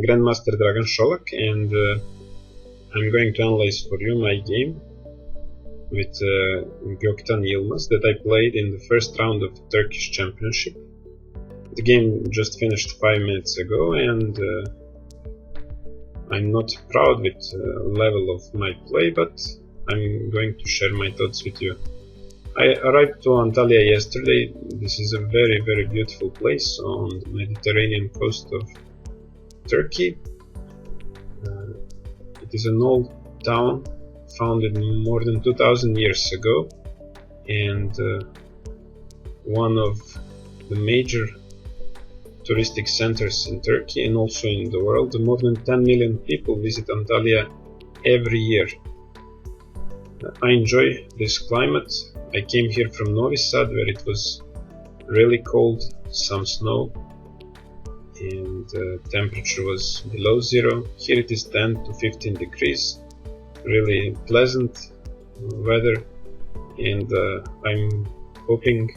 Grandmaster Dragan Šolak, and I'm going to analyze for you my game with Göktan Yılmaz that I played in the first round of the Turkish Championship. The game just finished 5 minutes ago, and I'm not proud with the level of my play, but I'm going to share my thoughts with you. I arrived to Antalya yesterday. This is a very beautiful place on the Mediterranean coast of Turkey. It is an old town founded more than 2000 years ago, and one of the major touristic centers in Turkey and also in the world. More than 10 million people visit Antalya every year. I enjoy this climate. I came here from Novi Sad, where it was really cold, some snow, and temperature was below zero. Here it is 10 to 15 degrees, really pleasant weather, and I'm hoping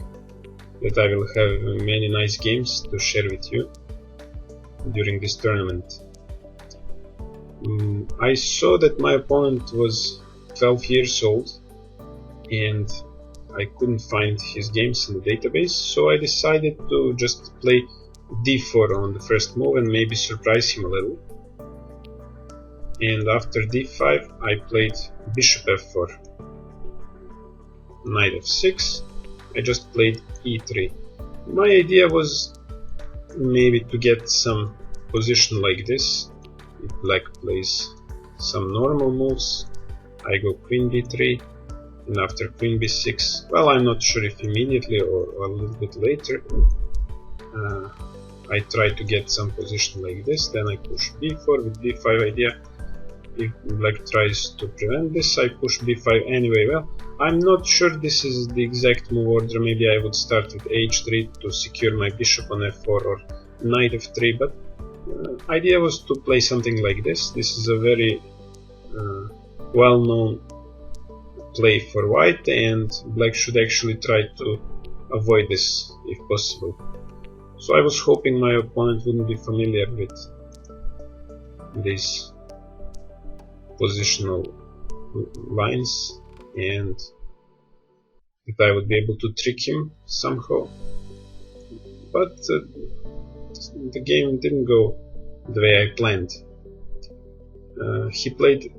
that I will have many nice games to share with you during this tournament. I saw that my opponent was 12 years old and I couldn't find his games in the database, so I decided to just play d4 on the first move and maybe surprise him a little. And after d5 I played bishop f4, knight f6, I just played e3. My idea was maybe to get some position like this. If black plays some normal moves, I go queen b3, and after queen b6, well, I'm not sure if immediately or a little bit later, I try to get some position like this, then I push b4 with b5 idea. If black tries to prevent this, I push b5 anyway. Well, I'm not sure this is the exact move order. Maybe I would start with h3 to secure my bishop on f4 or knight f3, but idea was to play something like this. This is a very well-known play for white, and black should actually try to avoid this if possible. So I was hoping my opponent wouldn't be familiar with these positional lines and that I would be able to trick him somehow. But the game didn't go the way I planned. He played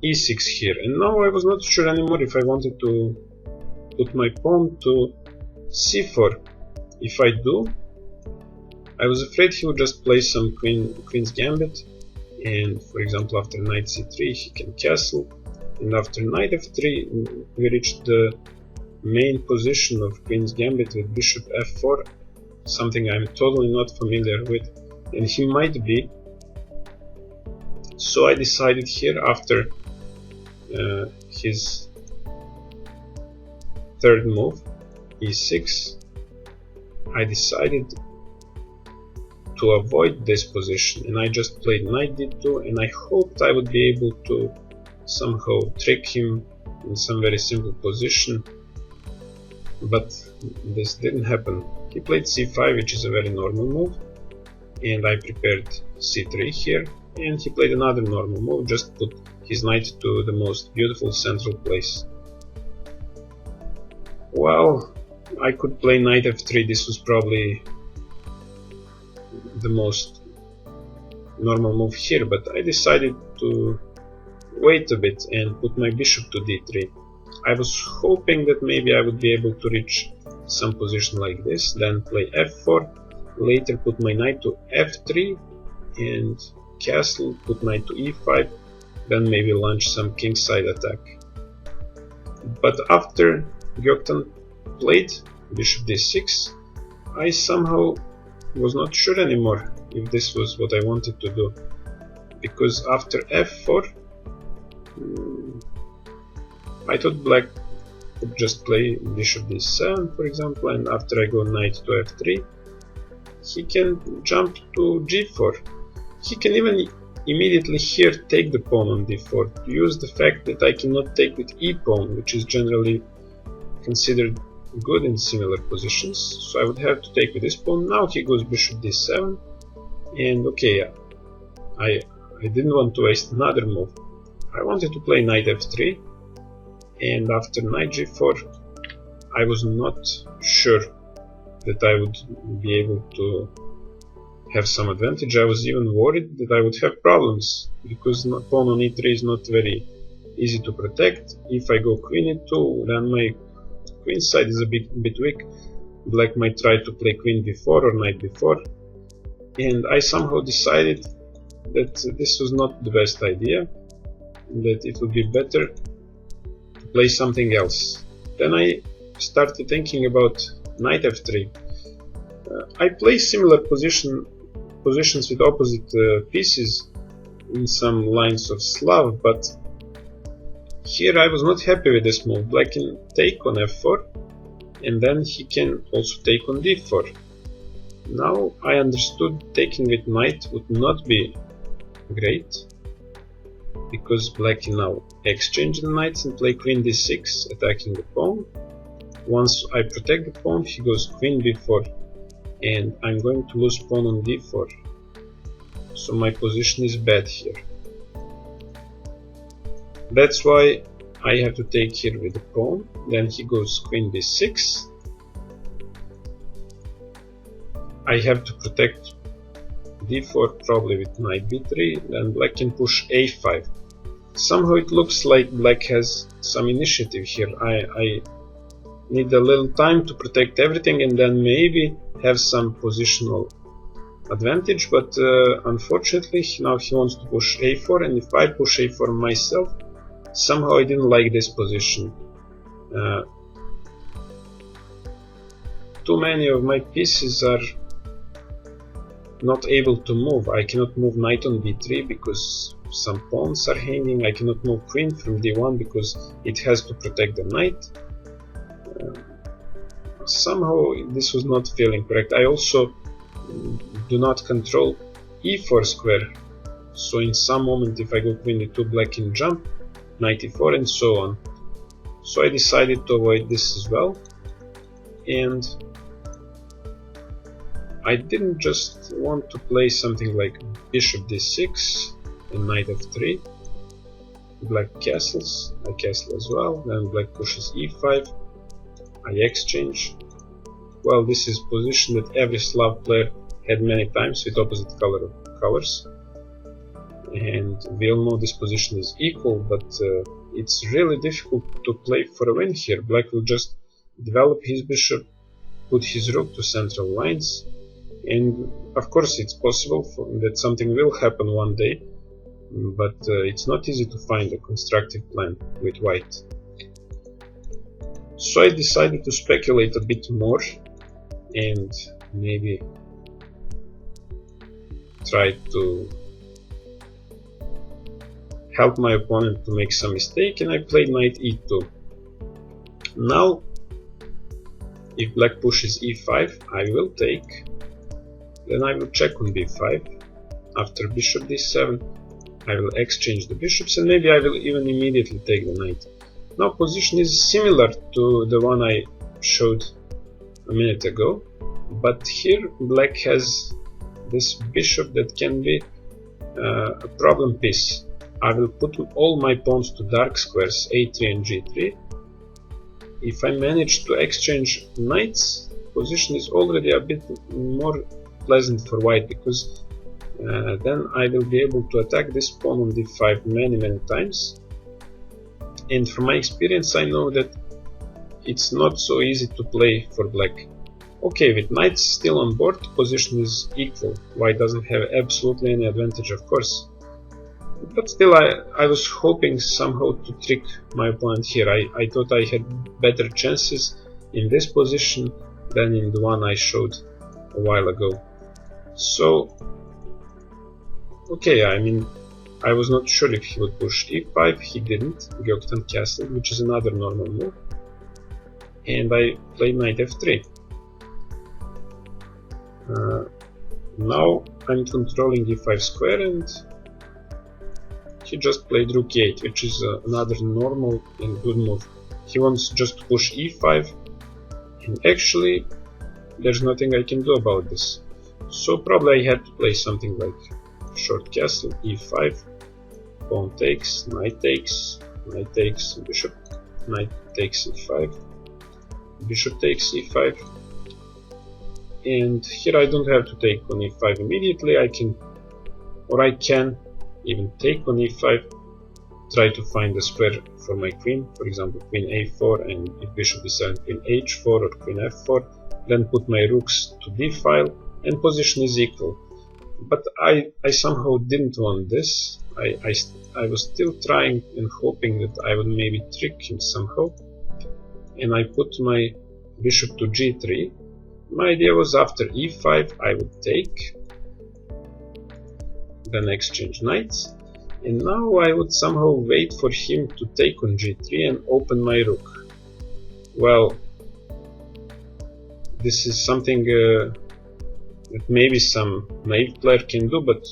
e6 here, and now I was not sure anymore if I wanted to put my pawn to c4. If I do, I was afraid he would just play some queen's gambit, and for example after knight c3 he can castle, and after knight f3 we reached the main position of queen's gambit with bishop f4, something I'm totally not familiar with, and he might be. So I decided here after his third move, e6, I decided to avoid this position, and I just played knight d2, and I hoped I would be able to somehow trick him in some very simple position, but this didn't happen. He played c5, which is a very normal move, and I prepared c3 here, and he played another normal move, just put his knight to the most beautiful central place. Well, I could play knight f3. This was probably the most normal move here, but I decided to wait a bit and put my bishop to d3. I was hoping that maybe I would be able to reach some position like this, then play f4, later put my knight to f3 and castle, put knight to e5, then maybe launch some kingside attack. But after Göktan played bishop d6, I somehow was not sure anymore if this was what I wanted to do, because after f4 I thought black could just play bishop d7 for example, and after I go knight to f3 he can jump to g4. He can even immediately here take the pawn on d4 to use the fact that I cannot take with e-pawn, which is generally considered good in similar positions, so I would have to take with this pawn. Now he goes bishop d7, and okay, I didn't want to waste another move. I wanted to play knight f3, and after knight g4 I was not sure that I would be able to have some advantage. I was even worried that I would have problems, because pawn on e3 is not very easy to protect. If I go queen e2, then my queen side is a bit weak. Black might try to play queen b4 or knight b4, and I somehow decided that this was not the best idea, that it would be better to play something else. Then I started thinking about knight f3. I play similar positions with opposite pieces in some lines of Slav, but here I was not happy with this move. Black can take on f4, and then he can also take on d4. Now I understood taking with knight would not be great, because black can now exchange the knights and play queen d6, attacking the pawn. Once I protect the pawn, he goes queen b4, and I'm going to lose pawn on d4. So my position is bad here. That's why I have to take here with the pawn. Then he goes queen b6. I have to protect d4 probably with knight b3. Then black can push a5. Somehow it looks like black has some initiative here. I need a little time to protect everything and then maybe have some positional advantage, but unfortunately now he wants to push a4, and if I push a4 myself, somehow I didn't like this position. Too many of my pieces are not able to move. I cannot move knight on d3 because some pawns are hanging. I cannot move queen from d1 because it has to protect the knight. Somehow this was not feeling correct. I also do not control e4 square, so in some moment if I go queen d2, black can jump, knight e4 and so on. So I decided to avoid this as well, and I didn't just want to play something like bishop d6 and knight f3. Black castles, I castle as well, then black pushes e5, I exchange. Well, this is position that every Slav player had many times with opposite colors, and we all know this position is equal, but it's really difficult to play for a win here. Black will just develop his bishop, put his rook to central lines, and of course it's possible that something will happen one day, but it's not easy to find a constructive plan with white. So I decided to speculate a bit more and maybe try to help my opponent to make some mistake, and I played knight e2. Now if black pushes e5, I will take, then I will check on b5. After bishop d7, I will exchange the bishops, and maybe I will even immediately take the knight. Now position is similar to the one I showed a minute ago, but here black has this bishop that can be a problem piece. I will put all my pawns to dark squares a3 and g3. If I manage to exchange knights, position is already a bit more pleasant for white, because then I will be able to attack this pawn on d5 many times. And from my experience I know that it's not so easy to play for black. Okay, with knights still on board, position is equal. White doesn't have absolutely any advantage, of course. But still I was hoping somehow to trick my opponent here. I thought I had better chances in this position than in the one I showed a while ago. So, okay, I mean, I was not sure if he would push e5, he didn't. Göktan castled, which is another normal move, and I played knight f3. Now I'm controlling e5 square, and he just played rook e8, which is another normal and good move. He wants just to push e5, and actually there's nothing I can do about this. So probably I had to play something like short castle, e5, pawn takes, knight takes, bishop, knight takes e5, bishop takes e5, and here I don't have to take on e5 immediately. I can even take on e5, try to find a square for my queen, for example queen a4, and if bishop e7, queen h4 or queen f4, then put my rooks to d file, and position is equal. But I somehow didn't want this. I was still trying and hoping that I would maybe trick him somehow, and I put my bishop to g3. My idea was after e5 I would take, then exchange knights, and now I would somehow wait for him to take on g3 and open my rook. Well, this is something that maybe some naive player can do, but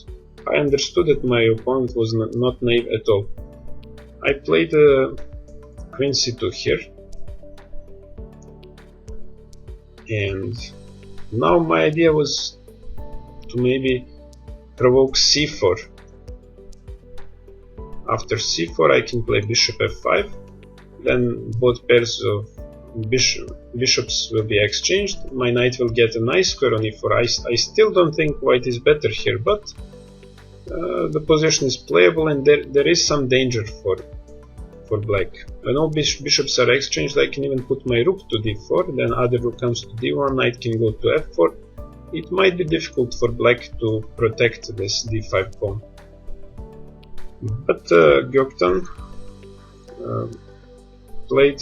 I understood that my opponent was not naive at all. I played queen c2 here, and now my idea was to maybe provoke c4. After c4 I can play bishop f5, then both pairs of bishops will be exchanged, my knight will get a nice square on e4. I still don't think white is better here, but the position is playable, and there is some danger for black. When all bishops are exchanged, I can even put my rook to d4, then other rook comes to d1, knight can go to f4. It might be difficult for black to protect this d5 pawn. But Göktan played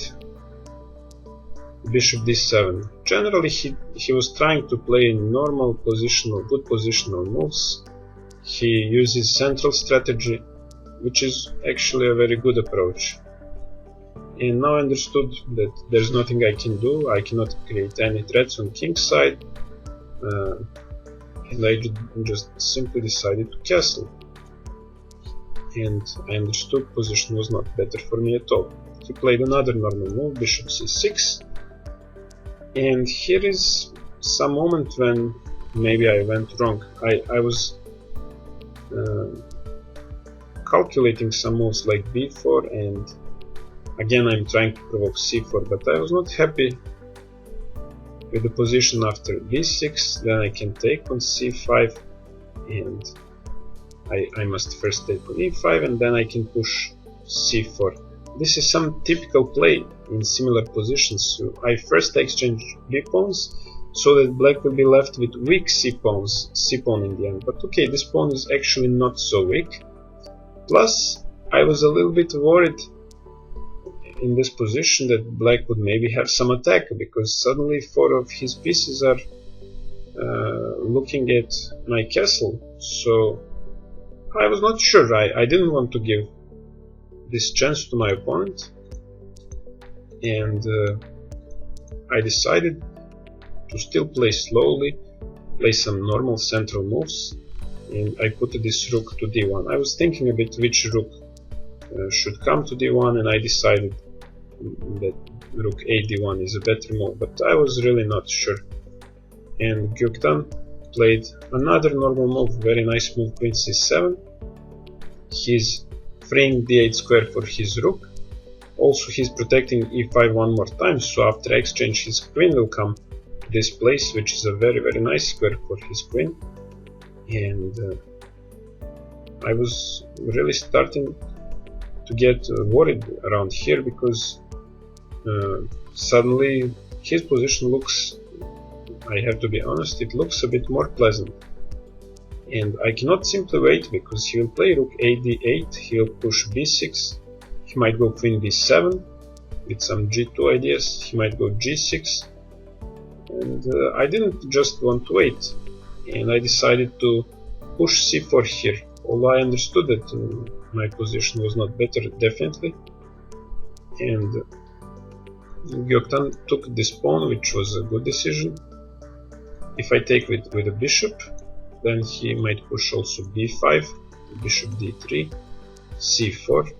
bishop d7. Generally he was trying to play normal positional, good positional moves. He uses central strategy, which is actually a very good approach. And now I understood that there's nothing I can do. I cannot create any threats on king's side, and I just simply decided to castle. And I understood position was not better for me at all. He played another normal move, bishop c6, and here is some moment when maybe I went wrong. I was calculating some moves like b4, and again I'm trying to provoke c4, but I was not happy with the position after b6. Then I can take on c5, and I must first take on e5, and then I can push c4. This is some typical play in similar positions. So I first exchange b pawns, so that black will be left with weak c pawn in the end. But okay, this pawn is actually not so weak. Plus, I was a little bit worried in this position that black would maybe have some attack, because suddenly 4 of his pieces are looking at my castle. So I was not sure. I didn't want to give this chance to my opponent, and I decided to still play slowly, play some normal central moves, and I put this rook to d1. I was thinking a bit which rook should come to d1, and I decided that rook a d1 is a better move, but I was really not sure. And Göktan played another normal move, very nice move, queen c7. He's freeing d8 square for his rook. Also he's protecting e5 one more time, so after exchange his queen will come to this place, which is a very nice square for his queen. And I was really starting to get worried around here, because suddenly his position looks, I have to be honest, it looks a bit more pleasant. And I cannot simply wait, because he will play rook a d8, he will push b6, he might go queen b7 with some g2 ideas, he might go g6, and I didn't just want to wait, and I decided to push c4 here, although I understood that my position was not better, definitely. And Göktan took this pawn, which was a good decision. If I take with a bishop, then he might push also b5, bishop d3, c4.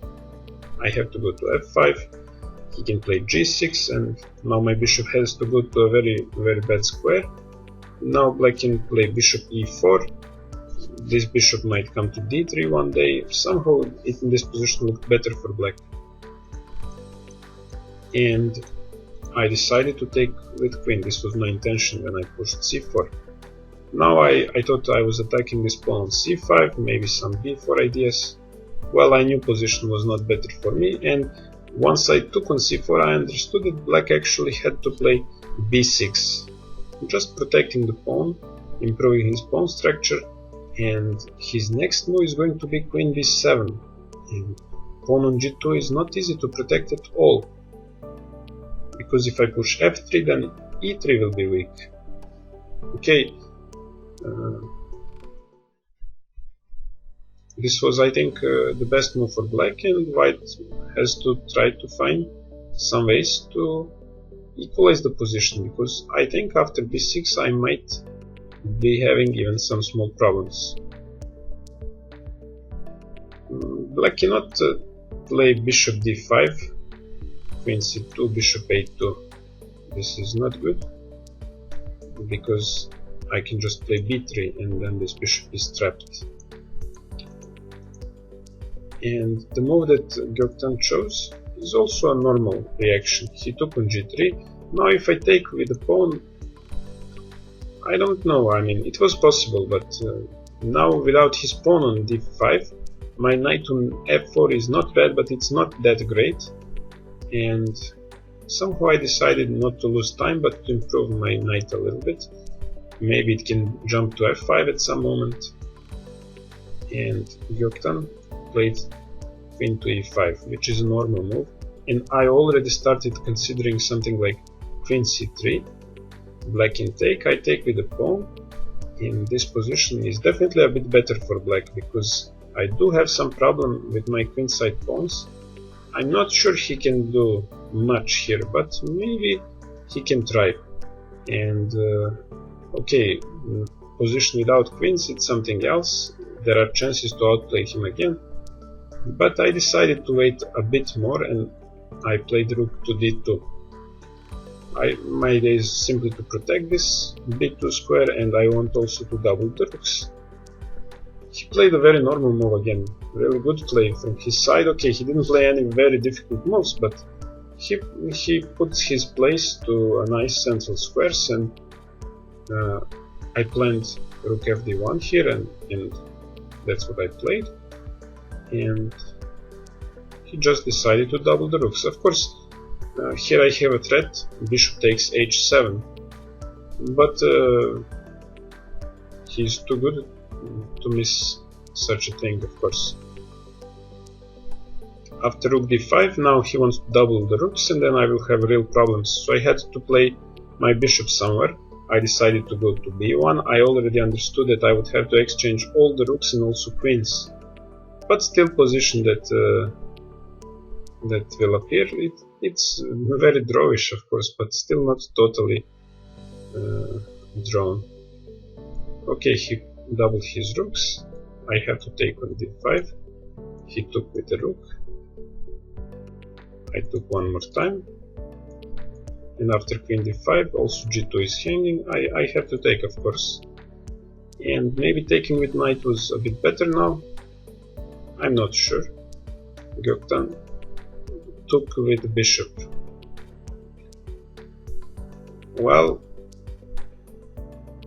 I have to go to f5. He can play g6, and now my bishop has to go to a very bad square. Now black can play bishop e4. this bishop might come to d3 one day. Somehow in this position looked better for black. And I decided to take with queen. This was my intention when I pushed c4. Now I thought I was attacking this pawn on c5, maybe some b4 ideas. Well, I knew position was not better for me, and once I took on c4 I understood that black actually had to play b6, just protecting the pawn, improving his pawn structure, and his next move is going to be queen b7. And pawn on g2 is not easy to protect at all, because if I push f3 then e3 will be weak. Okay, this was, I think, the best move for black, and white has to try to find some ways to equalize the position, because I think after b6 I might be having even some small problems. Black cannot play bishop d5, queen c2, bishop a2. This is not good, because I can just play b3 and then this bishop is trapped. And the move that Göktan chose is also a normal reaction. He took on g3. Now if I take with the pawn, I don't know, I mean, it was possible, but now without his pawn on d5, my knight on f4 is not bad, but it's not that great. And somehow I decided not to lose time, but to improve my knight a little bit. Maybe it can jump to f5 at some moment. And Göktan played queen to e5, which is a normal move. And I already started considering something like queen c3. Black can take, I take with the pawn. In this position is definitely a bit better for black, because I do have some problem with my queenside pawns. I'm not sure he can do much here, but maybe he can try. And okay, position without queens, it's something else. There are chances to outplay him again. But I decided to wait a bit more, and I played rook to d2. My idea is simply to protect this b2 square, and I want also to double the rooks. He played a very normal move again, really good play from his side. Okay, he didn't play any very difficult moves, but he puts his place to a nice central squares, and I planned rook fd1 here, and that's what I played. And he just decided to double the rooks. Of course, here I have a threat, bishop takes h7, but he's too good to miss such a thing, of course. After rook d5, now he wants to double the rooks, and then I will have real problems. So I had to play my bishop somewhere. I decided to go to b1. I already understood that I would have to exchange all the rooks and also queens, but still position that will appear. It's very drawish, of course, but still not totally drawn. Okay, he doubled his rooks. I have to take on d5. He took with the rook. I took one more time. And after queen d5, also g2 is hanging. I have to take, of course. And maybe taking with knight was a bit better now. I'm not sure. Göktan took with the bishop. Well,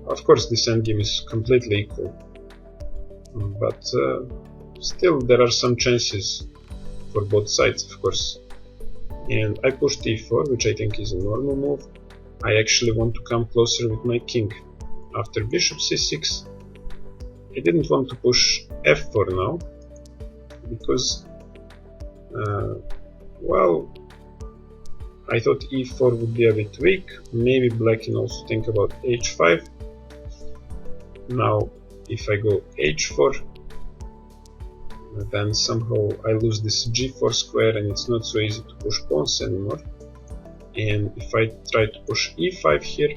of course this endgame is completely equal, but still there are some chances for both sides, of course. And I pushed e4, which I think is a normal move. I actually want to come closer with my king. After bishop c6, I didn't want to push f4 now, because well, I thought e4 would be a bit weak. Maybe black can also think about h5. Now if I go h4, then somehow I lose this g4 square, and it's not so easy to push pawns anymore. And if I try to push e5 here,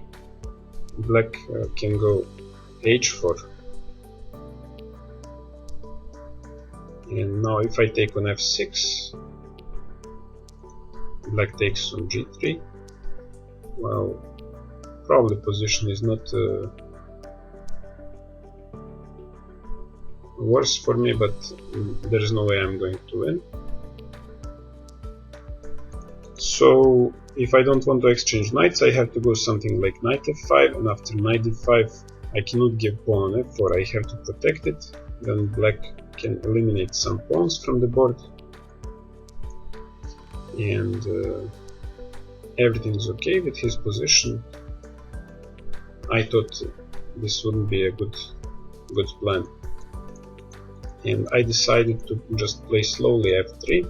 black can go h4. And now if I take on f6, black takes on g3. Well, probably position is not worse for me, but there is no way I'm going to win. So if I don't want to exchange knights, I have to go something like knight f5, and after knight d5 I cannot give pawn on f4, I have to protect it. Then black can eliminate some pawns from the board, and everything is okay with his position. I thought this wouldn't be a good plan, and I decided to just play slowly f3.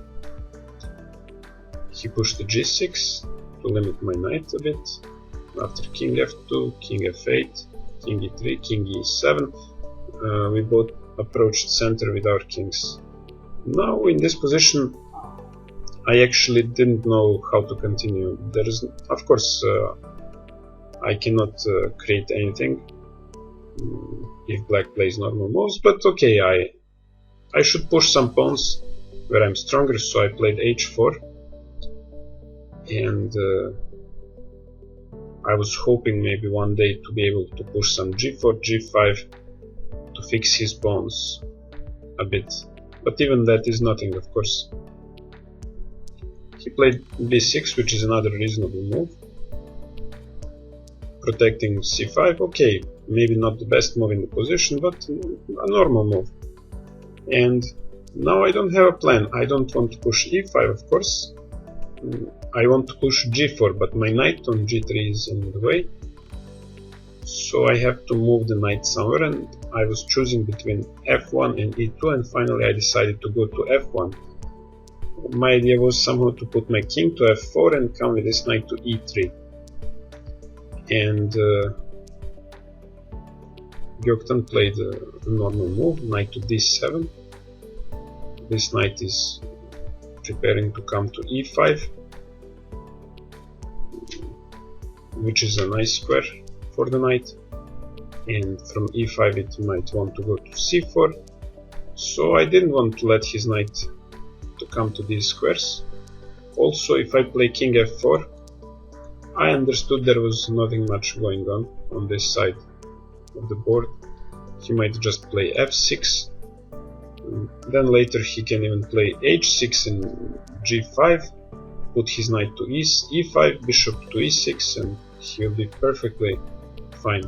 He pushed the g6 to limit my knight a bit. After king f2, king f8, king e3, king e7, we both approached center with our kings. Now in this position I actually didn't know how to continue. There is, of course, I cannot create anything if black plays normal moves, but okay, I should push some pawns where I'm stronger, so I played h4, and I was hoping maybe one day to be able to push some g4, g5 to fix his pawns a bit, but even that is nothing, of course. He played b6, which is another reasonable move, protecting c5. Okay, maybe not the best move in the position, but a normal move. And now I don't have a plan. I don't want to push e5, of course. I want to push g4, but my knight on g3 is in the way, so I have to move the knight somewhere, and I was choosing between f1 and e2, and finally I decided to go to f1. My idea was somehow to put my king to f4 and come with this knight to e3. And Göktan played a normal move, knight to d7. This knight is preparing to come to e5, which is a nice square for the knight, and from e5 it might want to go to c4, so I didn't want to let his knight to come to these squares. Also, if I play king f4, I understood there was nothing much going on this side of the board. He might just play f6, then later he can even play h6 and g5, put his knight to e5, bishop to e6, and he'll be perfectly fine.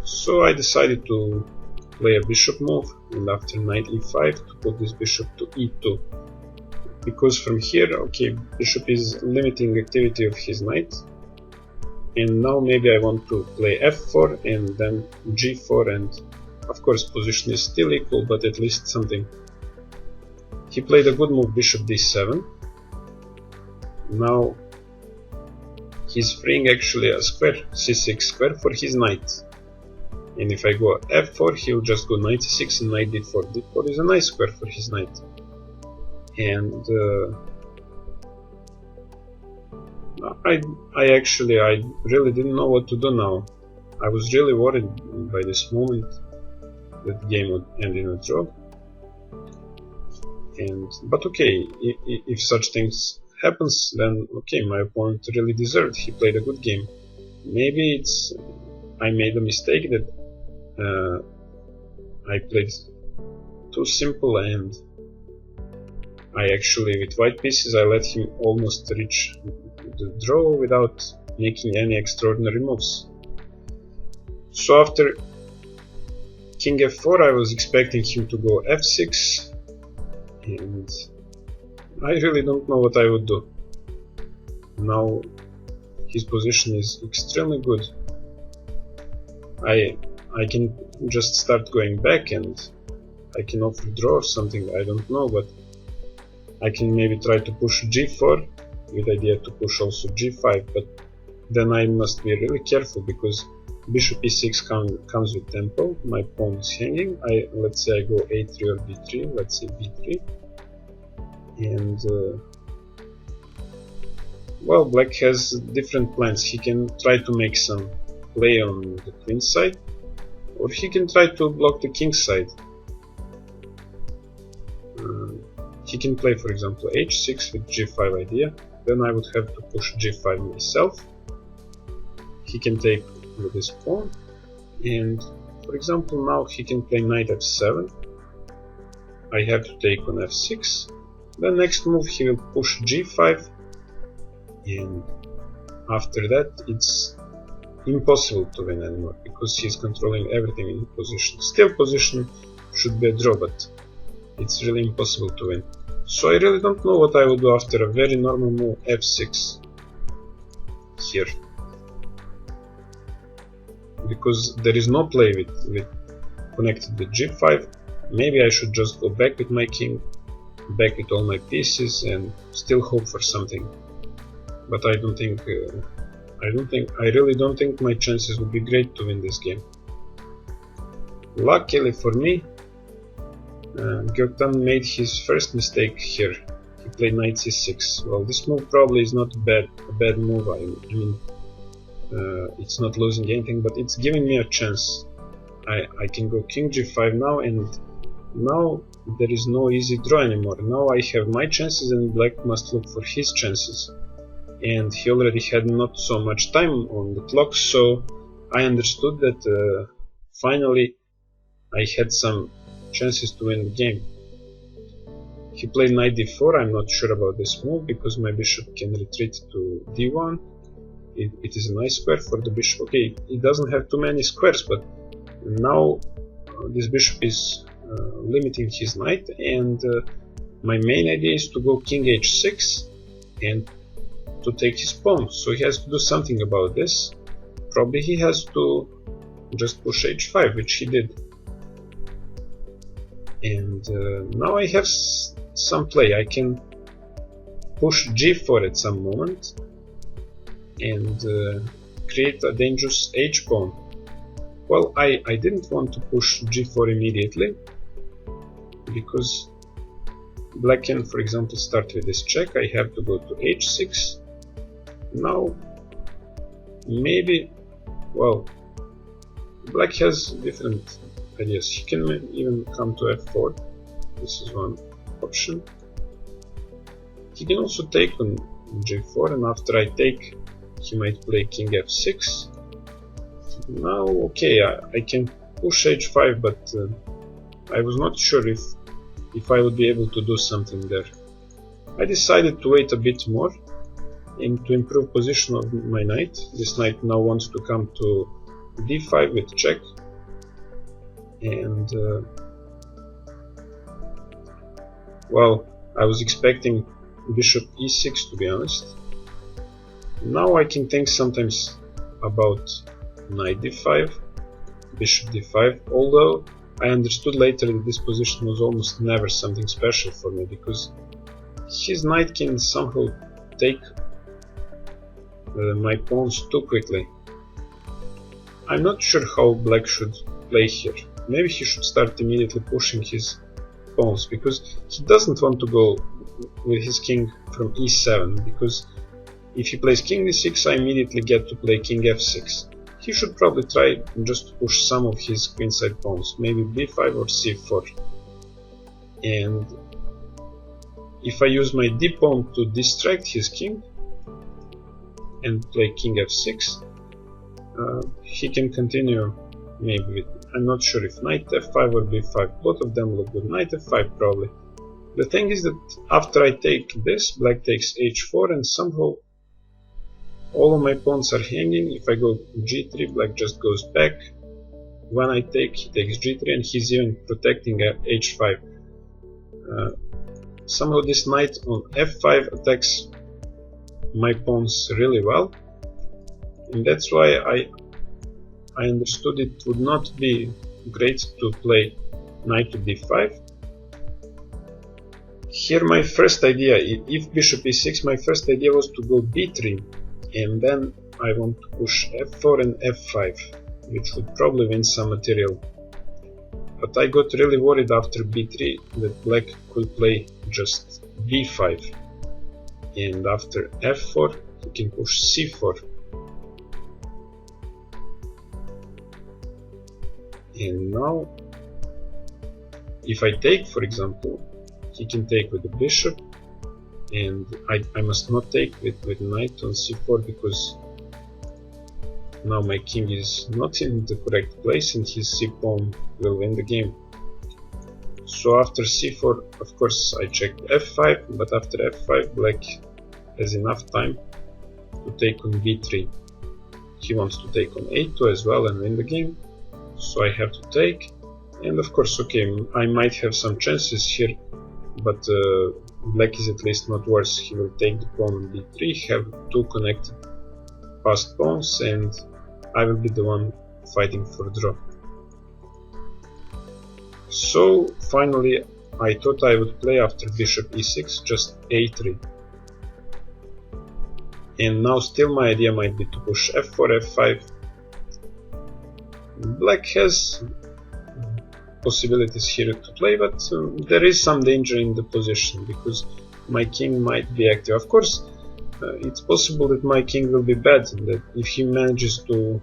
So I decided to play a bishop move, and after knight e5 to put this bishop to e2, because from here, okay, bishop is limiting activity of his knight, and now maybe I want to play f4 and then g4, and of course position is still equal, but at least something. He played a good move, bishop d7. Now he's freeing actually a square, c6 square, for his knight. And if I go f4, he'll just go knight c6 and knight d4. d4 is a nice square for his knight. And I really didn't know what to do now. I was really worried by this moment that the game would end in a draw. But okay, if such things happens, then okay, my opponent really deserved. He played a good game. Maybe I made a mistake that I played too simple, and I actually, with white pieces, I let him almost reach the draw without making any extraordinary moves. So after king f4, I was expecting him to go f6, and I really don't know what I would do. Now his position is extremely good. I can just start going back, and I can offer draw or something, I don't know, but I can maybe try to push g4 with the idea to push also g5, but then I must be really careful, because bishop e6 comes with tempo, my pawn is hanging. Let's say I go a3 or b3, let's say b3, and well, black has different plans. He can try to make some play on the queen side, or he can try to block the king side. He can play, for example, h6 with g5 idea, then I would have to push g5 myself. He can take with this pawn, and For example, now he can play knight f7. I have to take on f6. The next move he will push g5, and after that it's impossible to win anymore because he's controlling everything in position. Still, position should be a draw, but it's really impossible to win. So I really don't know what I would do after a very normal move f6 here, because there is no play with connected with g5. Maybe I should just go back with my king, back with all my pieces, and still hope for something. But I really don't think my chances would be great to win this game. Luckily for me, Göktan made his first mistake here. He played knight c6. Well, this move probably is not a bad move. I mean, it's not losing anything, but it's giving me a chance. I can go king g5 now, and now there is no easy draw anymore. Now I have my chances and black must look for his chances. And he already had not so much time on the clock, so I understood that finally I had some chances to win the game. He played knight d4. I'm not sure about this move because my bishop can retreat to d1. It is a nice square for the bishop. Okay, it doesn't have too many squares, but now this bishop is limiting his knight, and my main idea is to go king h6 and to take his pawn. So he has to do something about this. Probably he has to just push h5, which he did. And now I have some play. I can push g4 at some moment and create a dangerous h pawn. Well, I didn't want to push g4 immediately because black can, for example, start with this check. I have to go to h6. Now maybe, well, black has different ideas. He can even come to f4. This is one option. He can also take on g4, and after I take, he might play king f6. Now, okay, I can push h5, but I was not sure if I would be able to do something there. I decided to wait a bit more and to improve position of my knight. This knight now wants to come to d5 with check, and well, I was expecting bishop e6, to be honest. Now I can think sometimes about knight d5, bishop d5, although I understood later that this position was almost never something special for me because his knight can somehow take my pawns too quickly. I'm not sure how black should play here. Maybe he should start immediately pushing his pawns, because he doesn't want to go with his king from e7, because if he plays king d6 I immediately get to play king f6. He should probably try just to push some of his queenside pawns, maybe b5 or c4. And if I use my d pawn to distract his king and play king f6, he can continue maybe with, I'm not sure if knight f5 or b5, both of them look good. Knight f5 probably. The thing is that after I take this, black takes h4 and somehow all of my pawns are hanging. If I go g3, black just goes back. When I take, he takes g3 and he's even protecting h5. Somehow this knight on f5 attacks my pawns really well, and that's why I understood it would not be great to play knight to d5. Here my first idea, if bishop e6, my first idea was to go b3, and then I want to push f4 and f5, which would probably win some material. But I got really worried after b3 that black could play just b5, and after f4 he can push c4. And now, if I take, for example, he can take with the bishop, and I must not take with knight on c4, because now my king is not in the correct place and his c pawn will win the game. So after c4, of course I checked f5, but after f5 black has enough time to take on b3. He wants to take on a2 as well and win the game, so I have to take. And of course, okay, I might have some chances here, but black is at least not worse. He will take the pawn on b3, have two connected passed pawns, and I will be the one fighting for draw. So finally I thought I would play after bishop e6 just a3. And now still my idea might be to push f4, f5. Black has possibilities here to play, but there is some danger in the position because my king might be active. Of course, it's possible that my king will be bad, that if he manages to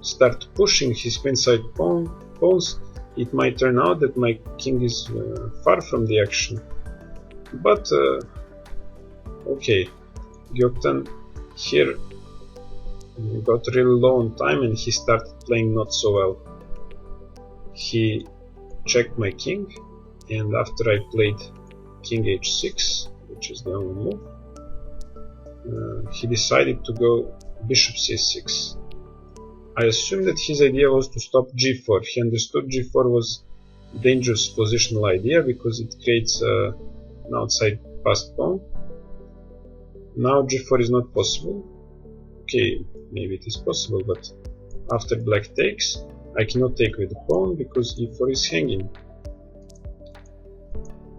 start pushing his queenside pawns, it might turn out that my king is far from the action. But okay, Göktan here got really low on time and he started playing not so well. He checked my king, and after I played king h6, which is the only move, he decided to go bishop c6. I assumed that his idea was to stop g4. He understood g4 was a dangerous positional idea because it creates an outside passed pawn. Now g4 is not possible. Okay, maybe it is possible, but after black takes, I cannot take with the pawn because e4 is hanging.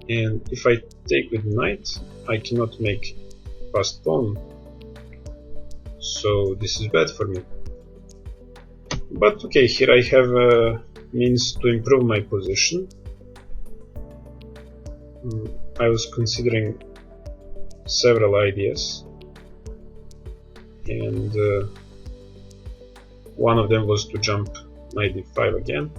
And if I take with knight, I cannot make passed pawn. So this is bad for me. But okay, here I have a means to improve my position. I was considering several ideas, and one of them was to jump knight d5 again,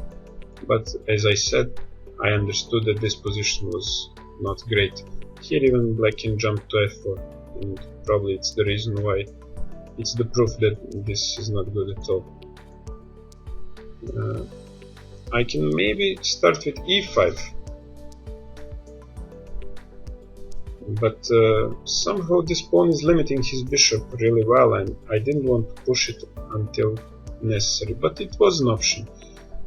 but as I said, I understood that this position was not great. Here even black can jump to f4, and probably it's the reason why, it's the proof that this is not good at all. I can maybe start with e5, but somehow this pawn is limiting his bishop really well, and I didn't want to push it until necessary, but it was an option.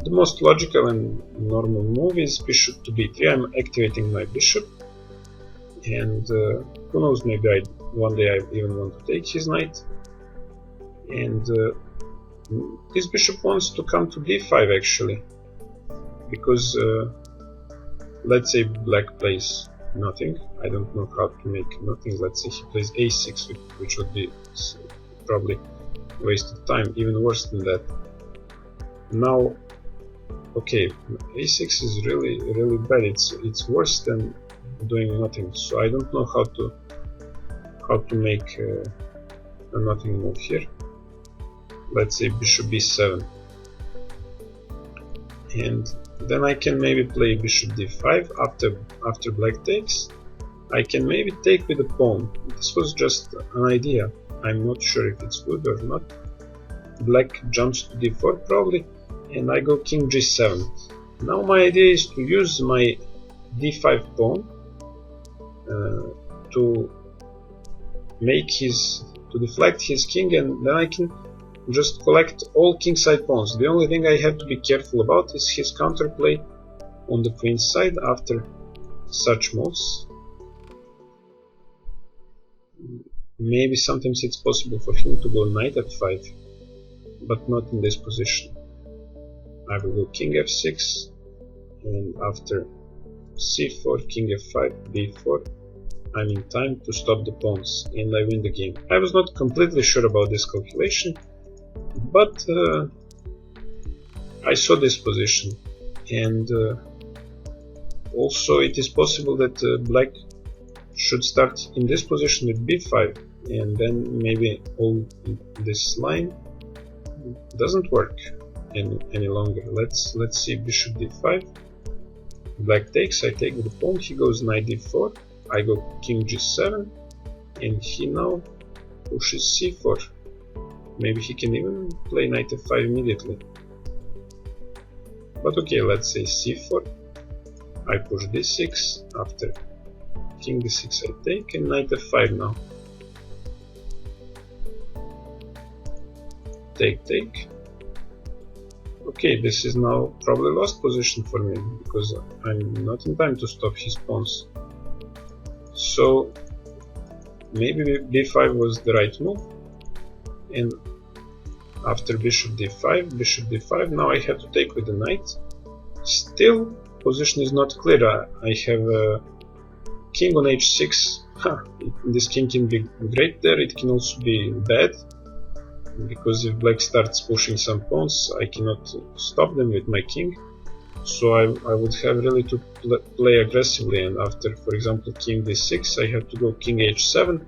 The most logical and normal move is bishop to b3. I'm activating my bishop, and who knows, maybe one day I even want to take his knight, and this bishop wants to come to d5 actually, because let's say black plays nothing. I don't know how to make nothing. Let's say he plays a6, which would be probably a waste of time, even worse than that. Now, okay, a6 is really bad. It's worse than doing nothing. So I don't know how to make a nothing move here. Let's say bishop b7, and then I can maybe play bishop d5. After black takes, I can maybe take with a pawn. This was just an idea. I'm not sure if it's good or not. Black jumps to d4 probably, and I go king g7. Now my idea is to use my d5 pawn to deflect his king, and then I can just collect all kingside pawns. The only thing I have to be careful about is his counterplay on the queen side after such moves. Maybe sometimes it's possible for him to go knight f5, but not in this position. I will go king f6, and after c4, king f5, b4, I'm in time to stop the pawns, and I win the game. I was not completely sure about this calculation, but I saw this position, and also it is possible that black should start in this position with b5, and then maybe all this line doesn't work any longer. Let's see, bishop d5, black takes, I take with the pawn, he goes knight d4, I go king g7, and he now pushes c4. Maybe he can even play knight f5 immediately. But okay, let's say c4. I push d6. After king d6 I take, and knight f5 now. Take, take. Okay, this is now probably lost position for me, because I'm not in time to stop his pawns. So maybe b5 was the right move, and after bishop d5, now I have to take with the knight. Still, position is not clear. I have a king on h6. This king can be great there, it can also be bad, because if black starts pushing some pawns, I cannot stop them with my king. So I would have really to play aggressively, and after, for example, king d6, I have to go king h7,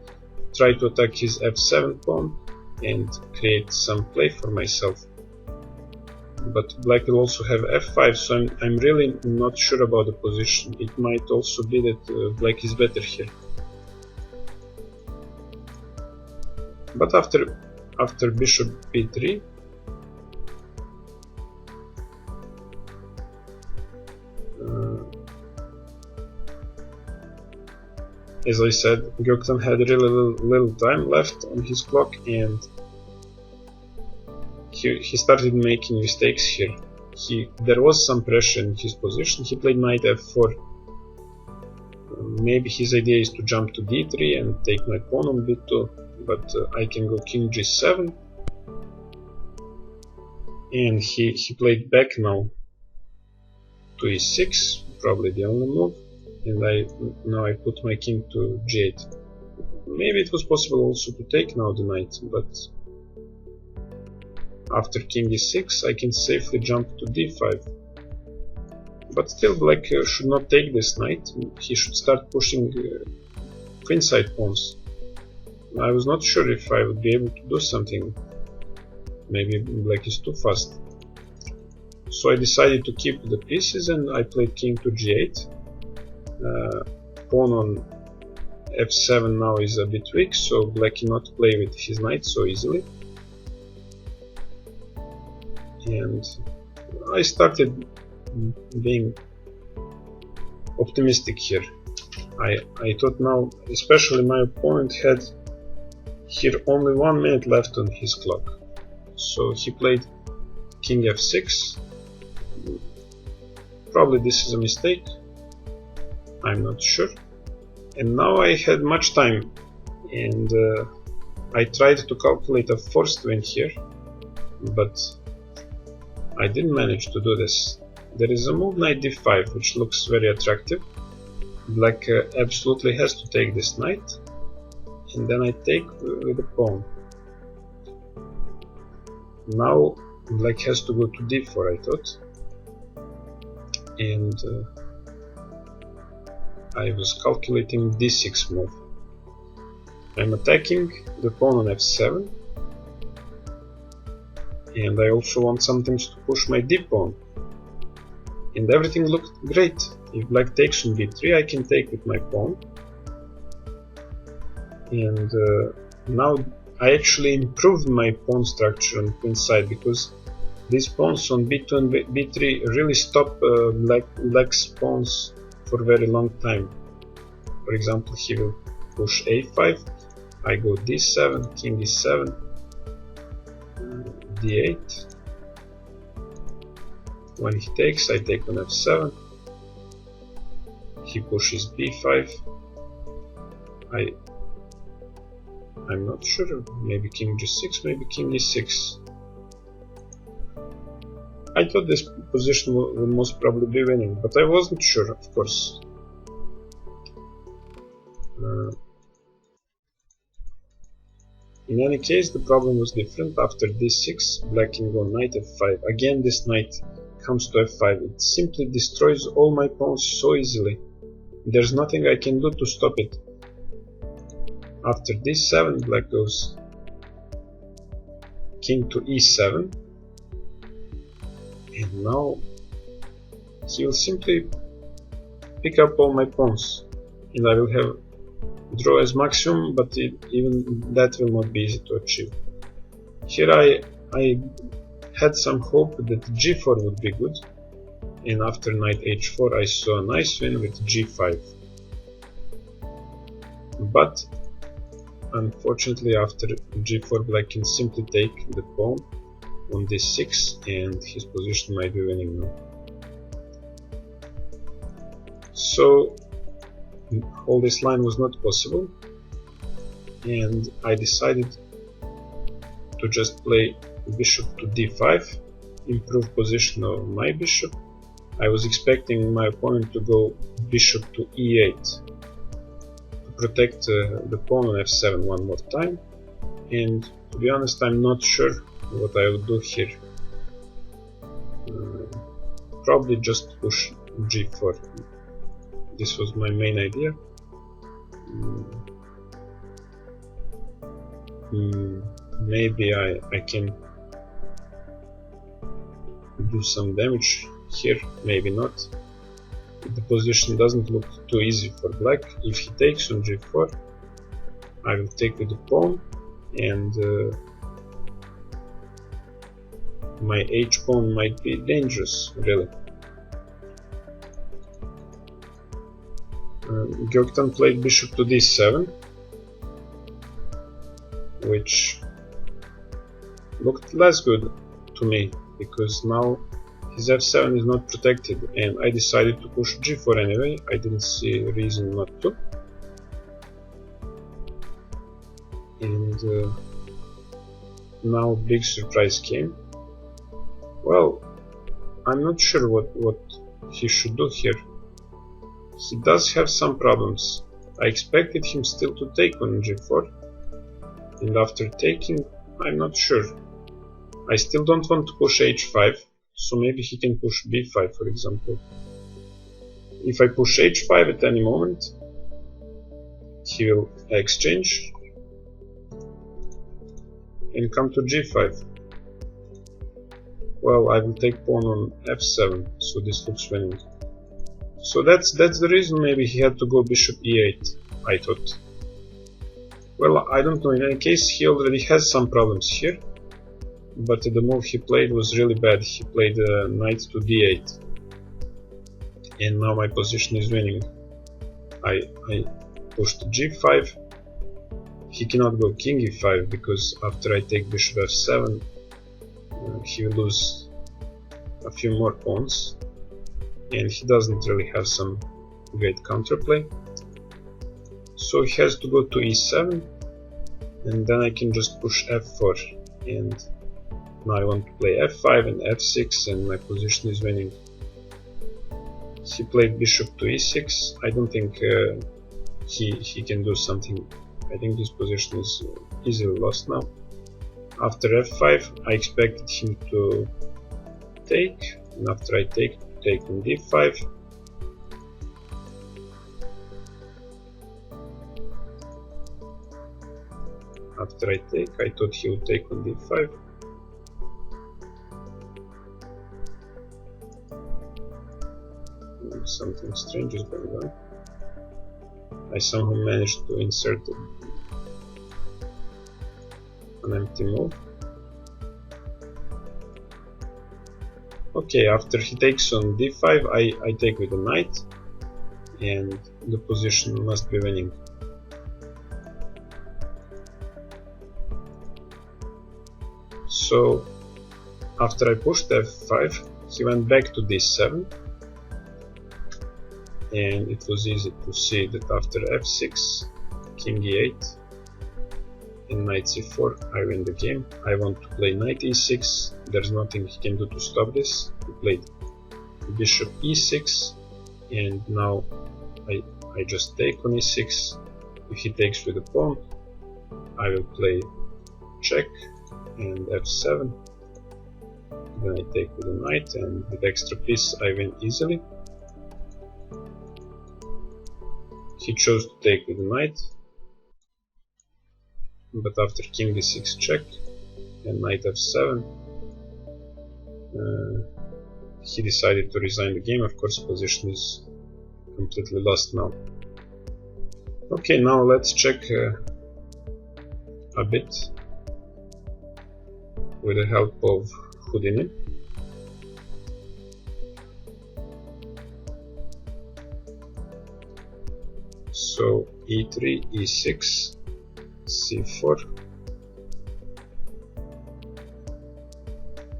try to attack his f7 pawn and create some play for myself. But black will also have f5, so I'm really not sure about the position. It might also be that black is better here. But after bishop b3, as I said, Göktan had really little time left on his clock, and he started making mistakes here. There was some pressure in his position. He played knight f4. Maybe his idea is to jump to d3 and take my pawn on b2, but I can go king g7, and he played back now to e6, probably the only move, and now I put my king to g8. Maybe it was possible also to take now the knight, but after king e6 I can safely jump to d5. But still, black should not take this knight. He should start pushing queenside pawns. I was not sure if I would be able to do something. Maybe black is too fast. So I decided to keep the pieces, and I played king to g8. Pawn on f7 now is a bit weak, so black cannot play with his knight so easily. And I started being optimistic here. I thought now, especially my opponent had here only 1 minute left on his clock, so he played king f6. Probably this is a mistake, I'm not sure. And now I had much time, and I tried to calculate a forced win here, but I didn't manage to do this. There is a move knight d5 which looks very attractive. Black absolutely has to take this knight, and then I take with the pawn. Now black has to go to d4, I thought, and I was calculating d6 move. I'm attacking the pawn on f7, and I also want sometimes to push my d pawn, and everything looked great. If black takes on b3, I can take with my pawn, and now I actually improved my pawn structure on queenside, because these pawns on b2 and b3 really stop black's pawns for a very long time. For example, he will push a5, I go d7, king e7, d8. When he takes, I take on f7. He pushes b5. I'm not sure. Maybe king g6, maybe king e6. I thought this position would most probably be winning, but I wasn't sure, of course. In any case, the problem was different. After d6, black can go knight f5. Again, this knight comes to f5. It simply destroys all my pawns so easily. There's nothing I can do to stop it. After d7, black goes king to e7, and now he will simply pick up all my pawns, and I will have draw as maximum, but even that will not be easy to achieve. Here I had some hope that g4 would be good, and after knight h4 I saw a nice win with g5. But unfortunately after g4 black can simply take the pawn on d6 and his position might be winning now. So all this line was not possible, and I decided to just play bishop to d5, improve position of my bishop. I was expecting my opponent to go bishop to e8 to protect the pawn on f7 one more time, and to be honest I'm not sure what I would do here. Probably just push g4. This was my main idea. Maybe I can do some damage here, maybe not. The position doesn't look too easy for black. If he takes on g4, I will take with the pawn, and my h pawn might be dangerous, really. Göktan played bishop to d7, which looked less good to me, because now his f7 is not protected, and I decided to push g4 anyway. I didn't see a reason not to. And now big surprise came. Well, I'm not sure what he should do here. He does have some problems. I expected him still to take on g4, and after taking, I'm not sure. I still don't want to push h5, so maybe he can push b5, for example. If I push h5 at any moment, he will exchange and come to g5. Well, I will take pawn on f7, so this looks winning. So that's the reason maybe he had to go bishop e8, I thought. Well, I don't know, in any case he already has some problems here, but the move he played was really bad. He played knight to d8, and now my position is winning. I pushed g5, he cannot go king e5, because after I take bishop f7 he will lose a few more pawns, and he doesn't really have some great counterplay. So he has to go to e7, and then I can just push f4, and now I want to play f5 and f6, and my position is winning. He played bishop to e6. I don't think he can do something. I think his position is easily lost now. After f5 I expected him to take, and after I take on d5. After I take, I thought he would take on d5. Something strange is going on. I somehow managed to insert an empty move. Okay, after he takes on d5, I take with the knight, and the position must be winning. So after I pushed f5, he went back to d7, and it was easy to see that after f6, king e8, and knight c4, I win the game. I want to play knight e6, there's nothing he can do to stop this. He played bishop e6, and now I just take on e6. If he takes with the pawn, I will play check and f7, then I take with the knight, and with extra piece I win easily. He chose to take with the knight, but after king d6 check and knight f7, he decided to resign the game. Of course, position is completely lost now. Okay, now let's check a bit. with the help of Houdini. So e3, e6, c4.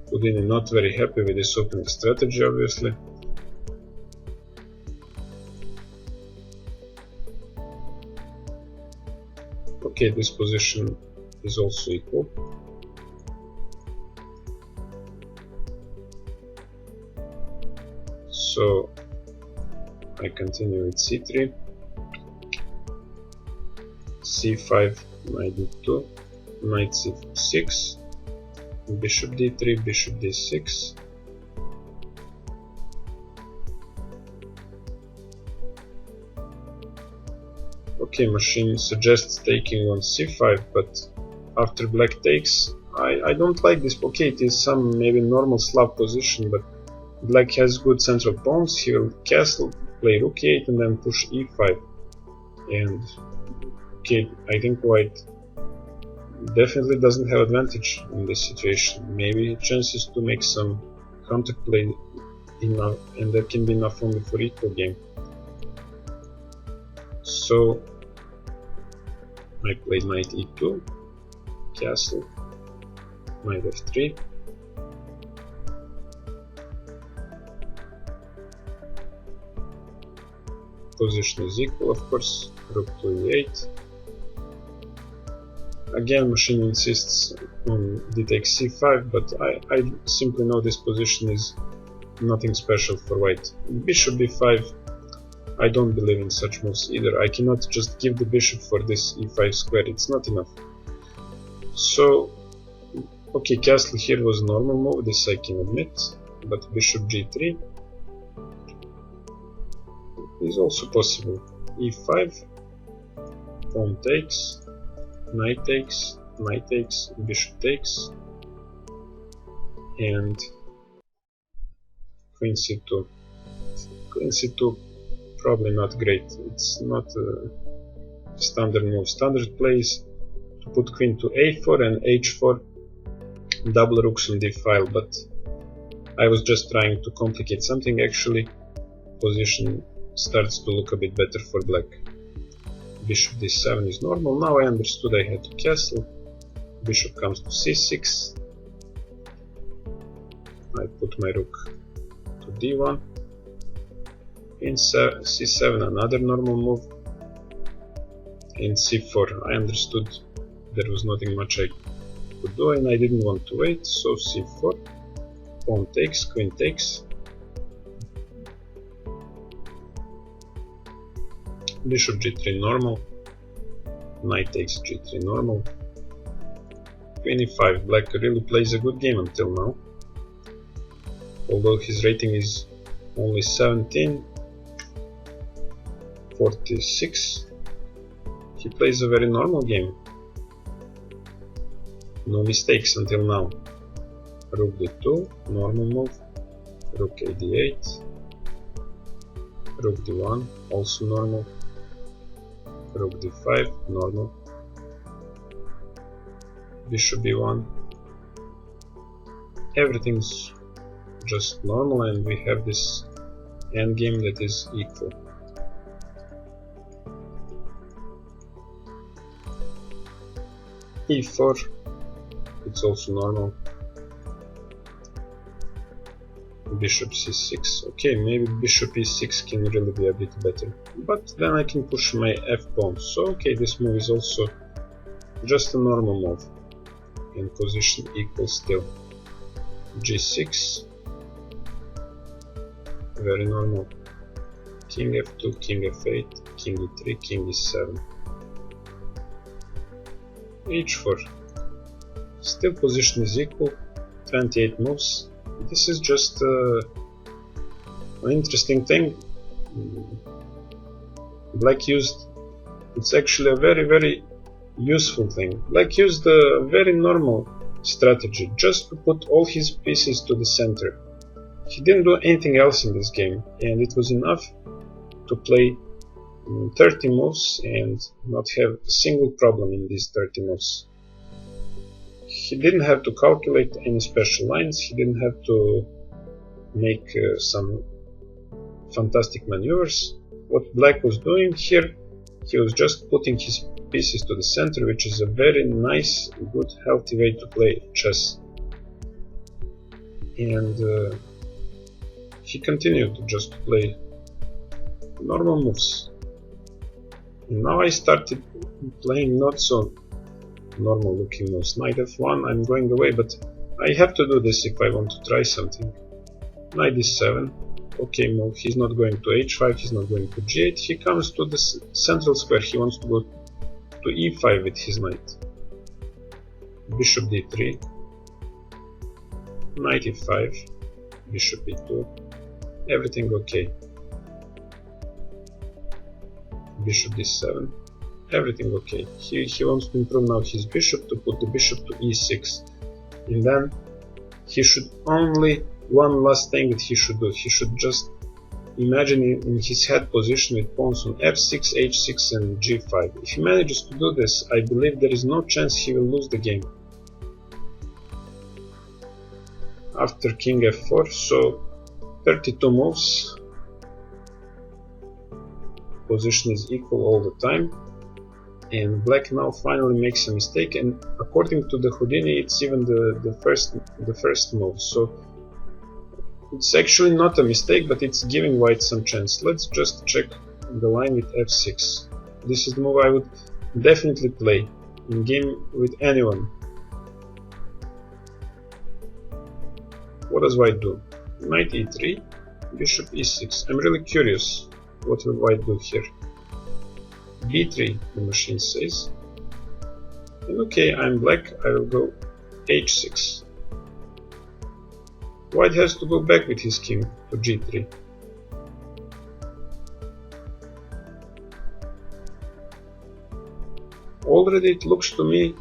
Houdini not very happy with this opening strategy, obviously. Okay, this position is also equal. So I continue with c3, c5, knight d2, knight c6, bishop d3, bishop d6. Okay, machine suggests taking on c5, but after black takes, I don't like this. Okay, it is some maybe normal Slav position, but black has good central pawns. He will castle, play rook e8, and then push e5. And okay, I think white definitely doesn't have advantage in this situation. Maybe chances to make some counterplay enough, and that can be enough only for equal game. So I played knight e2, castle, knight f3, position is equal, of course, rook to e8. Again, machine insists on d takes c5, but I simply know this position is nothing special for white. Bishop b5, I don't believe in such moves either. I cannot just give the bishop for this e5 square, it's not enough. So, okay, castle here was a normal move, this I can admit, but bishop g3 is also possible. e5, pawn takes, knight takes, bishop takes, and queen c2. Queen c2 probably not great. It's not a standard move. Standard play is to put queen to a4 and h4, double rooks on d file, but I was just trying to complicate something. Actually, position starts to look a bit better for black. Bishop d7 is normal. Now I understood I had to castle. Bishop comes to c6. I put my rook to d1. In c7 another normal move. In c4 I understood there was nothing much I could do and I didn't want to wait, so c4, pawn takes, queen takes, bishop g3 normal, knight takes g3 normal, queen e5. Black really plays a good game until now, although his rating is only 1746. He plays a very normal game. No mistakes until now. Rook d2, normal move. Rook a d8. Rook d1, also normal. Rook d5, normal. Bishop b1. Everything's just normal and we have this endgame that is equal. e4, it's also normal. Bishop c6. Okay, maybe bishop e6 can really be a bit better, but then I can push my f pawn. So okay, this move is also just a normal move and position equal still. g6, very normal. King f2, king f8, king e3, king e7. h4, still position is equal, 28 moves. This is just an interesting thing. Black used, it's actually a very useful thing. Black used a very normal strategy, just to put all his pieces to the center. He didn't do anything else in this game, and it was enough to play 30 moves and not have a single problem in these 30 moves. he didn't have to calculate any special lines, he didn't have to make some fantastic maneuvers. What black was doing here, he was just putting his pieces to the center, which is a very nice, good, healthy way to play chess. And he continued just to play normal moves. And now I started playing not so normal looking moves. Knight f1, I'm going away, but I have to do this if I want to try something. Knight d7, okay move, he's not going to h5, he's not going to g8, he comes to the central square, he wants to go to e5 with his knight. Bishop d3, knight e5, bishop e2, everything okay. Bishop d7, everything okay. He wants to improve now his bishop, to put the bishop to e6. And then he should only, one last thing that he should do, he should just imagine in his head position with pawns on f6, h6 and g5. If he manages to do this, I believe there is no chance he will lose the game. After king f4, so 32 moves, position is equal all the time, and black now finally makes a mistake, and according to the Houdini it's even the first move, so it's actually not a mistake, but it's giving white some chance. Let's just check the line with f6. This is the move I would definitely play in game with anyone. What does white do? Knight e3, bishop e6. I'm really curious what will white do here. b3, the machine says. And okay, I'm black, I will go h6. White has to go back with his king to g3. Already it looks to me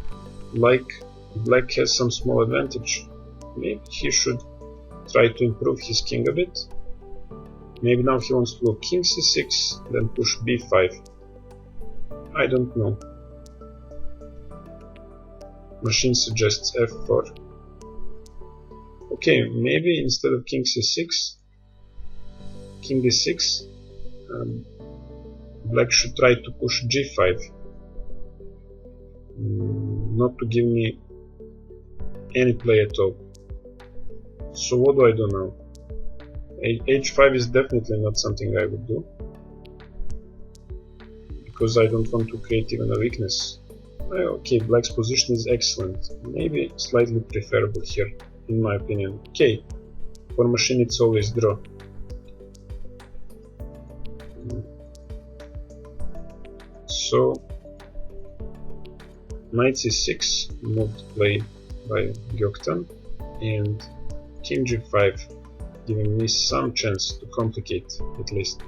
like black has some small advantage. Maybe he should try to improve his king a bit. Maybe now he wants to go king c6, then push b5. I don't know. Machine suggests f4. Okay, maybe instead of king c6, king d6, black should try to push g5. Not to give me any play at all. So what do I do now? h5 is definitely not something I would do, because I don't want to create even a weakness. Okay, black's position is excellent, maybe slightly preferable here, in my opinion. Okay, for machine it's always draw. So knight c6, moved play by Göktan, and king g5, giving me some chance to complicate at least.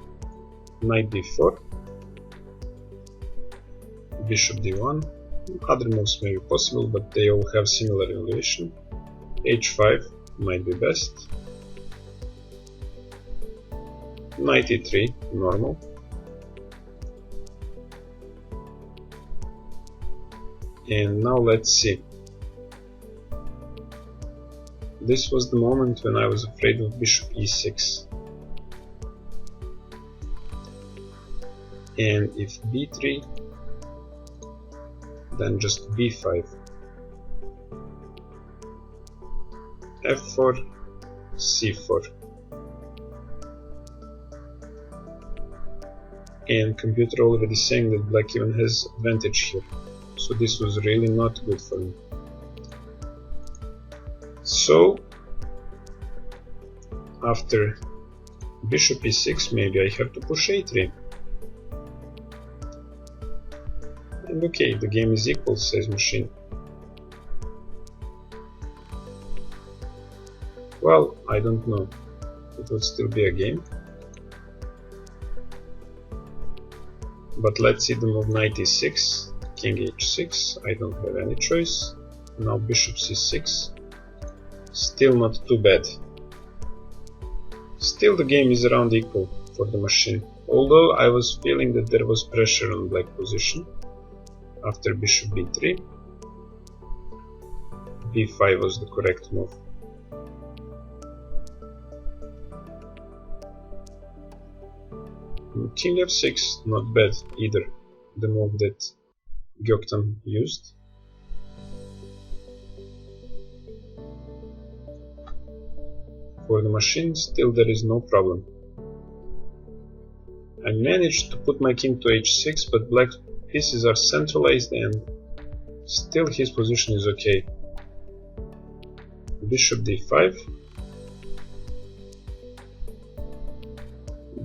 Knight d4, bishop d1, other moves may be possible, but they all have similar elevation. h5 might be best. Knight e3, normal. And now let's see. This was the moment when I was afraid of bishop e6. And if b3, then just b5. f4, c4. And computer already saying that black even has advantage here. So this was really not good for me. So after bishop e6, maybe I have to push a3. And okay, the game is equal, says machine. Well, I don't know. It would still be a game. But let's see the move knight e6, king h6. I don't have any choice. Now bishop c6. Still not too bad. Still the game is around equal for the machine, although I was feeling that there was pressure on black position. After bishop b3, b5 was the correct move. King f6, not bad either, the move that Göktan used. For the machine, still there is no problem. I managed to put my king to h6, but black pieces are centralized and still his position is okay. Bishop d5,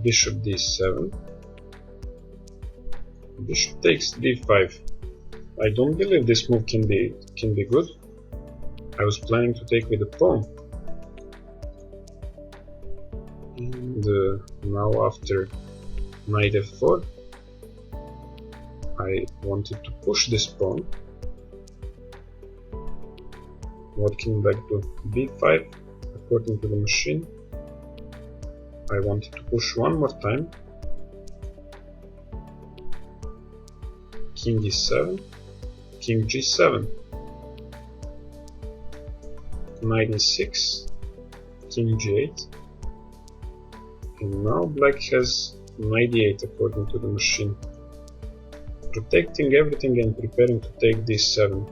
bishop d7, bishop takes d5. I don't believe this move can be good. I was planning to take with the pawn. And now after knight f4, I wanted to push this pawn. Walking back to b5, according to the machine. I wanted to push one more time. King e7, king g7, knight e6, king g8, and now black has knight e8 according to the machine, protecting everything and preparing to take d7.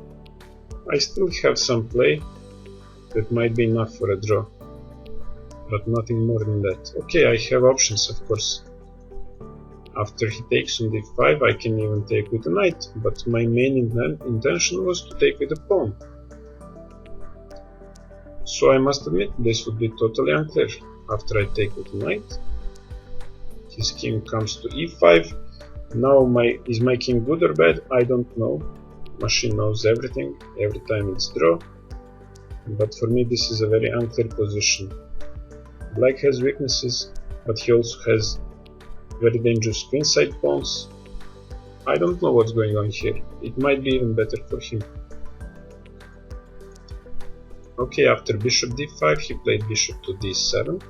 I still have some play that might be enough for a draw, but nothing more than that. Okay, I have options, of course. After he takes on d5, I can even take with the knight, but my main intention was to take with the pawn. So I must admit, this would be totally unclear. After I take with the knight, his king comes to e5. Now is my king good or bad? I don't know. Machine knows everything, every time it's draw. But for me this is a very unclear position. Black has weaknesses, but he also has very dangerous queenside pawns. I don't know what's going on here. It might be even better for him. Okay, after bishop d5 he played bishop to d7.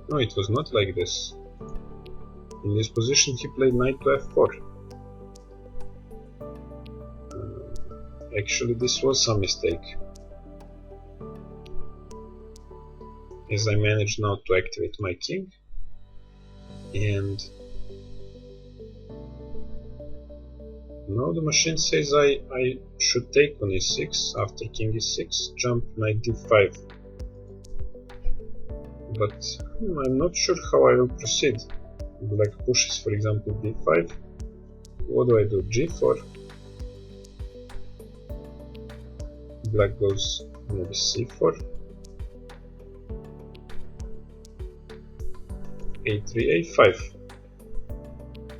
No, it was not like this. In this position he played knight to f4. Actually this was some mistake, as I managed now to activate my king, and now the machine says I should take on e6, after king e6, jump knight d5. But I'm not sure how I will proceed. Black pushes, for example, d5. What do I do? g4. Black goes maybe c4. a3, a5.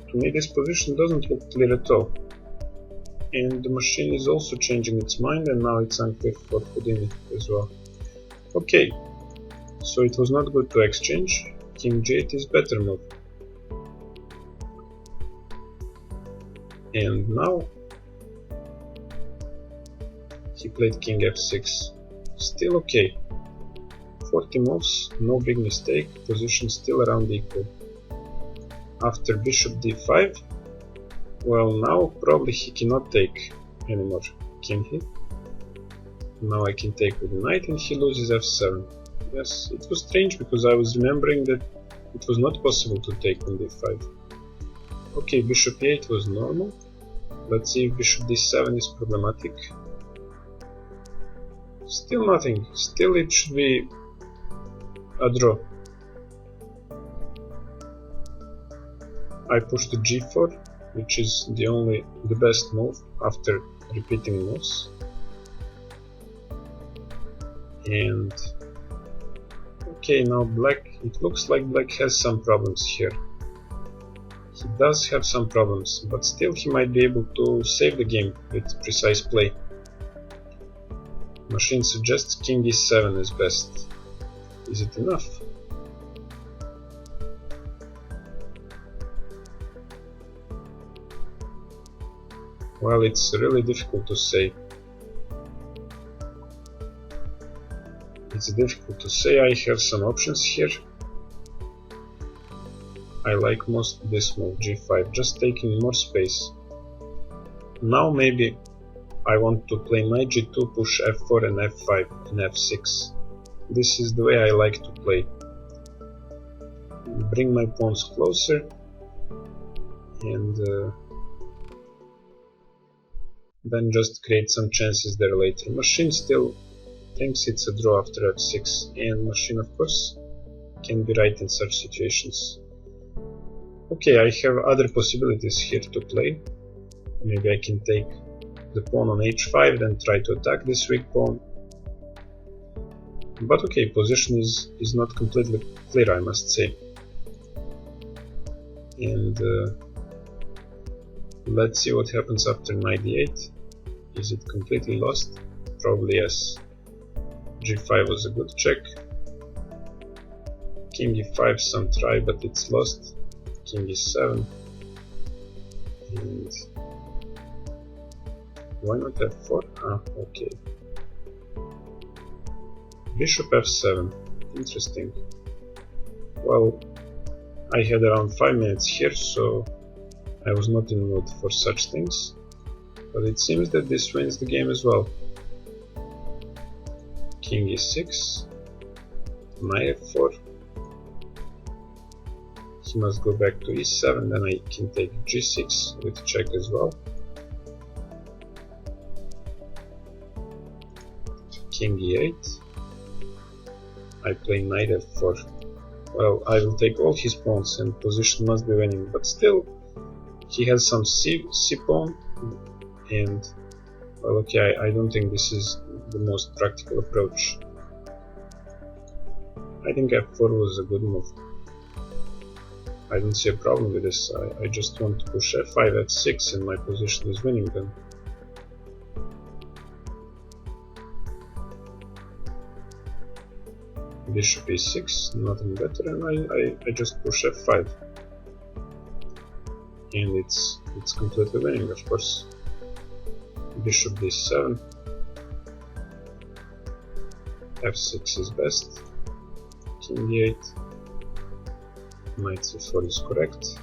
To me this position doesn't look clear at all. And the machine is also changing its mind, and now it's unclear for Houdini as well. Okay, so it was not good to exchange. King g8 is better move. And now he played king f6. Still okay. 40 moves, no big mistake, position still around equal. After bishop d5, well, now probably he cannot take anymore, can he? Now I can take with the knight and he loses f7. Yes, it was strange because I was remembering that it was not possible to take on d5. Okay, bishop e8 was normal. Let's see if bishop d7 is problematic. Still nothing. Still it should be a draw. I push to g4, which is the best move after repeating moves. And okay, now black, it looks like black has some problems here. He does have some problems, but still he might be able to save the game with precise play. Machine suggests king e7 is best. Is it enough? Well, it's really difficult to say. it's difficult to say. I have some options here. I like most this move, g5, just taking more space. Now maybe I want to play knight g2, push f4 and f5 and f6. This is the way I like to play. Bring my pawns closer and then just create some chances there later. Machine still thinks it's a draw after f6, and machine of course can be right in such situations. Okay, I have other possibilities here to play. Maybe I can take the pawn on h5, then try to attack this weak pawn. But okay, position is not completely clear, I must say. And let's see what happens after knight d8. Is it completely lost? Probably yes. g5 was a good check. King e5, some try, but it's lost. King e7. And why not f4? Ah, okay. Bishop f7. Interesting. Well, I had around 5 minutes here, so I was not in the mood for such things. But it seems that this wins the game as well. King e6. Knight f4. He must go back to e7, then I can take g6 with check as well. King e8. I play knight f4. Well, I will take all his pawns and position must be winning, but still he has some c pawn, and well, okay, I don't think this is the most practical approach. I think f4 was a good move. I don't see a problem with this. I just want to push f5, f6, and my position is winning then. Bishop e6, nothing better, and I just push f5. And it's completely winning, of course. Bishop d7. f6 is best. King e8. Knight c4 is correct.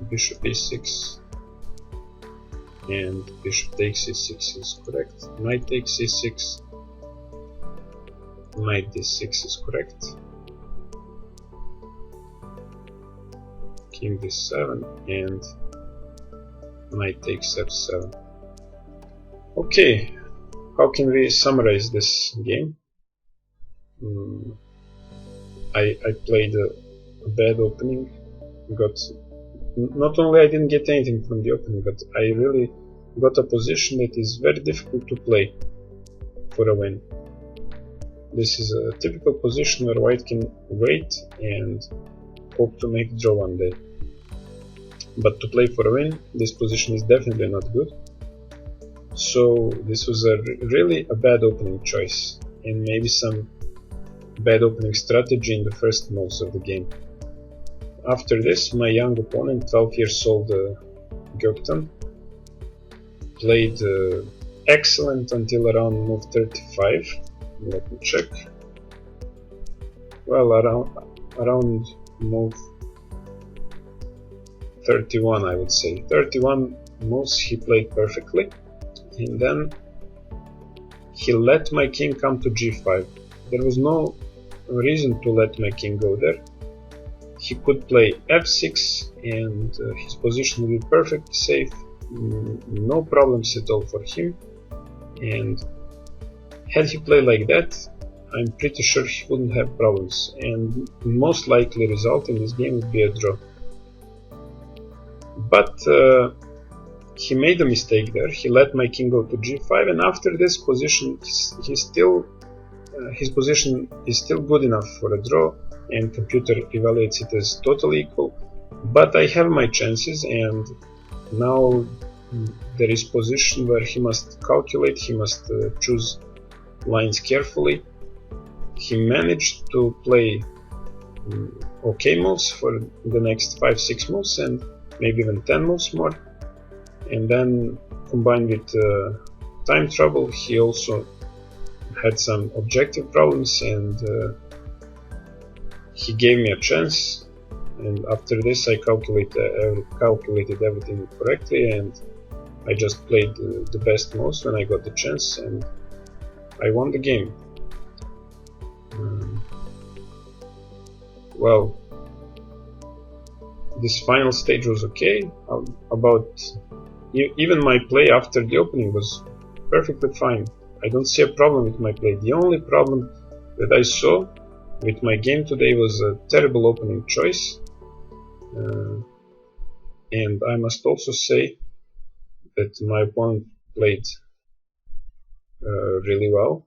Bishop e6. And bishop takes e6 is correct. Knight takes e6. Knight d6 is correct. King d7 and knight takes f7. Okay, how can we summarize this game? I played a bad opening. Not only I didn't get anything from the opening, but I really got a position that is very difficult to play for a win. This is a typical position where white can wait and hope to make draw one day. But to play for a win, this position is definitely not good. So this was really a bad opening choice, and maybe some bad opening strategy in the first moves of the game. After this, my young opponent, 12 years old Göktan, played excellent until around move 35. Let me check. Well, around move 31, I would say. 31 moves he played perfectly, and then he let my king come to g5. There was no reason to let my king go there. He could play f6 and his position would be perfectly safe, no problems at all for him. And had he played like that, I'm pretty sure he wouldn't have problems, and most likely result in this game would be a draw. But he made a mistake there. He let my king go to g5, and after this position his position is still good enough for a draw, and computer evaluates it as totally equal. But I have my chances, and now there is position where he must calculate, he must choose lines carefully. He managed to play okay moves for the next 5-6 moves, and maybe even 10 moves more, and then combined with time trouble. He also had some objective problems, and he gave me a chance. And after this, I calculated everything correctly, and I just played the best moves when I got the chance, and I won the game. Well, this final stage was okay. Even my play after the opening was perfectly fine. I don't see a problem with my play. The only problem that I saw with my game today was a terrible opening choice. And I must also say that my opponent played really well.